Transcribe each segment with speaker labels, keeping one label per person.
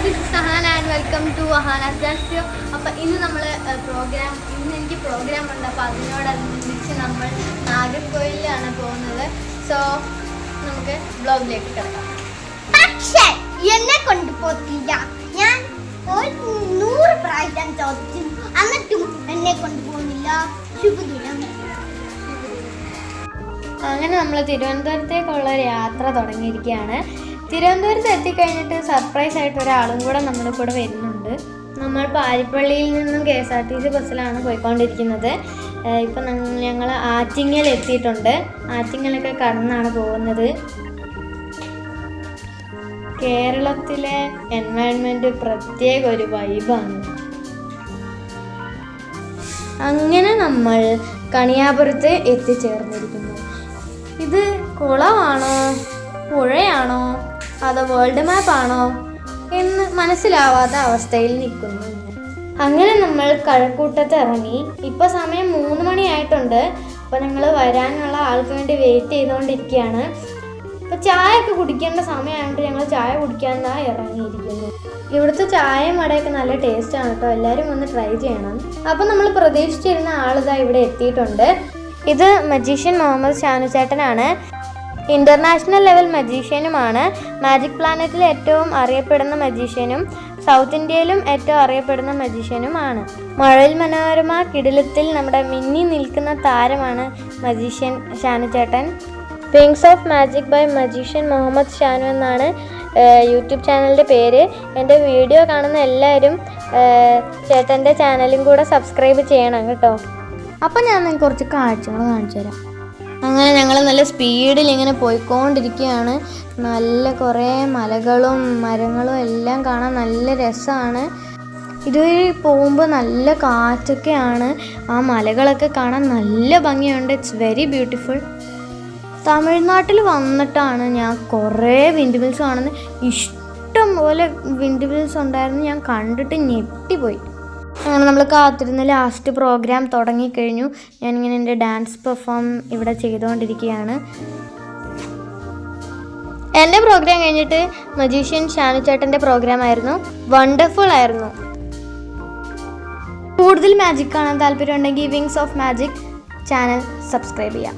Speaker 1: this is Ahana and welcome to Ahana's Dance Studio. അപ്പോൾ ഇന്ന് എനിക്ക് പ്രോഗ്രാം ഉണ്ട്. അപ്പോൾ അതിനോടനുബന്ധിച്ച് നമ്മൾ നാഗർകോയിലാണ് പോകുന്നത്. സോ നമുക്ക് ബ്ലോഗിലേക്ക് കിടക്കാം.
Speaker 2: പക്ഷേ എന്നെ കൊണ്ടുപോയില്ല. ഞാൻ 100 പ്രാവശ്യം ചോദിച്ചു, എന്നിട്ടും എന്നെ കൊണ്ടുപോകുന്നില്ല. ശുഭദിനം.
Speaker 1: അങ്ങനെ നമ്മൾ തിരുവനന്തപുരത്തേക്കുള്ള ഒരു യാത്ര തുടങ്ങിയിരിക്കുകയാണ്. തിരുവനന്തപുരത്ത് എത്തിക്കഴിഞ്ഞിട്ട് സർപ്രൈസ് ആയിട്ട് ഒരാളും കൂടെ നമ്മുടെ കൂടെ വരുന്നുണ്ട്. നമ്മൾ പാരിപ്പള്ളിയിൽ നിന്നും KSRTC ബസ്സിലാണ് പോയിക്കൊണ്ടിരിക്കുന്നത്. ഇപ്പം ഞങ്ങൾ ആറ്റിങ്ങൽ എത്തിയിട്ടുണ്ട്. ആറ്റിങ്ങലൊക്കെ കടന്നാണ് പോകുന്നത്. കേരളത്തിലെ എൻവയൺമെൻറ്റ് പ്രത്യേക ഒരു വൈബാണ്. അങ്ങനെ നമ്മൾ കണിയാപുരത്ത് എത്തിച്ചേർന്നിരിക്കുന്നു. ഇത് കുളമാണോ പുഴയാണോ അതോ വേൾഡ് മാപ്പാണോ എന്ന് മനസ്സിലാവാത്ത അവസ്ഥയിൽ നിൽക്കുന്നു. അങ്ങനെ നമ്മൾ കഴക്കൂട്ടത്ത് ഇറങ്ങി. ഇപ്പോൾ സമയം 3 മണിയായിട്ടുണ്ട്. അപ്പോൾ ഞങ്ങൾ വരാനുള്ള ആൾക്ക് വേണ്ടി വെയിറ്റ് ചെയ്തുകൊണ്ടിരിക്കുകയാണ്. ഇപ്പോൾ ചായ ഒക്കെ കുടിക്കേണ്ട സമയമായതുകൊണ്ട് ഞങ്ങൾ ചായ കുടിക്കാനാണ് ഇറങ്ങിയിരിക്കുന്നു. ഇവിടുത്തെ ചായയും വടയൊക്കെ നല്ല ടേസ്റ്റാണ് കേട്ടോ. എല്ലാവരും ഒന്ന് ട്രൈ ചെയ്യണം. അപ്പോൾ നമ്മൾ പ്രതീക്ഷിച്ചിരുന്ന ആളിതാ ഇവിടെ എത്തിയിട്ടുണ്ട്. ഇത് മജീഷ്യൻ മുഹമ്മദ് ഷാനു ചേട്ടനാണ്. ഇൻ്റർനാഷണൽ ലെവൽ മജീഷ്യനുമാണ്. മാജിക് പ്ലാനറ്റിൽ ഏറ്റവും അറിയപ്പെടുന്ന മജീഷ്യനും സൗത്ത് ഇന്ത്യയിലും ഏറ്റവും അറിയപ്പെടുന്ന മജീഷ്യനുമാണ്. മഴവിൽ മനോരമ കിടിലത്തിൽ നമ്മുടെ മിന്നി നിൽക്കുന്ന താരമാണ് മജീഷ്യൻ ഷാനു ചേട്ടൻ. Wings of magic by magician Muhammad Shanu എന്നാണ് യൂട്യൂബ് ചാനലിൻ്റെ പേര്. എൻ്റെ വീഡിയോ കാണുന്ന എല്ലാവരും ചേട്ടൻ്റെ ചാനലും കൂടെ സബ്സ്ക്രൈബ് ചെയ്യണം കേട്ടോ. അപ്പം ഞാൻ നിങ്ങൾക്ക് കുറച്ച് കാഴ്ചകൾ കാണിച്ചു തരാം. അങ്ങനെ ഞങ്ങൾ നല്ല സ്പീഡിൽ ഇങ്ങനെ പോയിക്കൊണ്ടിരിക്കുകയാണ്. നല്ല കുറേ മലകളും മരങ്ങളും എല്ലാം കാണാൻ നല്ല രസമാണ്. ഇതുവഴി പോകുമ്പോൾ നല്ല കാറ്റൊക്കെയാണ്. ആ മലകളൊക്കെ കാണാൻ നല്ല ഭംഗിയുണ്ട്. It's very beautiful. തമിഴ്നാട്ടിൽ വന്നിട്ടാണ് ഞാൻ കുറേ വിൻഡ് മിൽസ് കാണുന്നത്. ഇഷ്ടം പോലെ വിൻഡ് മിൽസ് ഉണ്ടായിരുന്നു. ഞാൻ കണ്ടിട്ട് ഞെട്ടിപ്പോയി. അങ്ങനെ നമ്മൾ കാത്തിരുന്ന ലാസ്റ്റ് പ്രോഗ്രാം തുടങ്ങിക്കഴിഞ്ഞു. ഞാനിങ്ങനെ എൻ്റെ ഡാൻസ് പെർഫോം ഇവിടെ ചെയ്തുകൊണ്ടിരിക്കുകയാണ്. എൻ്റെ പ്രോഗ്രാം കഴിഞ്ഞിട്ട് മജീഷ്യൻ ഷാനു ചേട്ടൻ്റെ പ്രോഗ്രാം ആയിരുന്നു. വണ്ടർഫുൾ ആയിരുന്നു. കൂടുതൽ മാജിക് കാണാൻ താല്പര്യമുണ്ടെങ്കിൽ wings of magic channel subscribe ചെയ്യാം.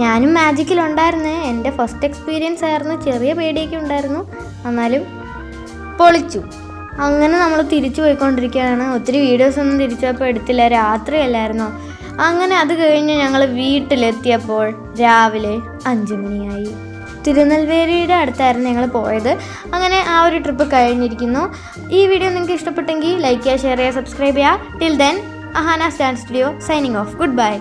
Speaker 1: ഞാനും മാജിക്കിലുണ്ടായിരുന്നു. എൻ്റെ ഫസ്റ്റ് എക്സ്പീരിയൻസ് ആയിരുന്നു. ചെറിയ പേടിയൊക്കെ ഉണ്ടായിരുന്നു, എന്നാലും പൊളിച്ചു. അങ്ങനെ നമ്മൾ തിരിച്ചു പോയിക്കൊണ്ടിരിക്കുകയാണ്. ഒത്തിരി വീഡിയോസൊന്നും തിരിച്ചു പോയപ്പോൾ എടുത്തില്ല, രാത്രിയല്ലായിരുന്നോ. അങ്ങനെ അത് കഴിഞ്ഞ് ഞങ്ങൾ വീട്ടിലെത്തിയപ്പോൾ രാവിലെ 5 മണിയായി. തിരുനെൽവേലിയുടെ അടുത്തായിരുന്നു ഞങ്ങൾ പോയത്. അങ്ങനെ ആ ഒരു ട്രിപ്പ് കഴിഞ്ഞിരിക്കുന്നു. ഈ വീഡിയോ നിങ്ങൾക്ക് ഇഷ്ടപ്പെട്ടെങ്കിൽ ലൈക്ക് ചെയ്യുക, ഷെയർ ചെയ്യുക, സബ്സ്ക്രൈബ് ചെയ്യുക. Till then, Ahana's dance studio signing off. Good bye.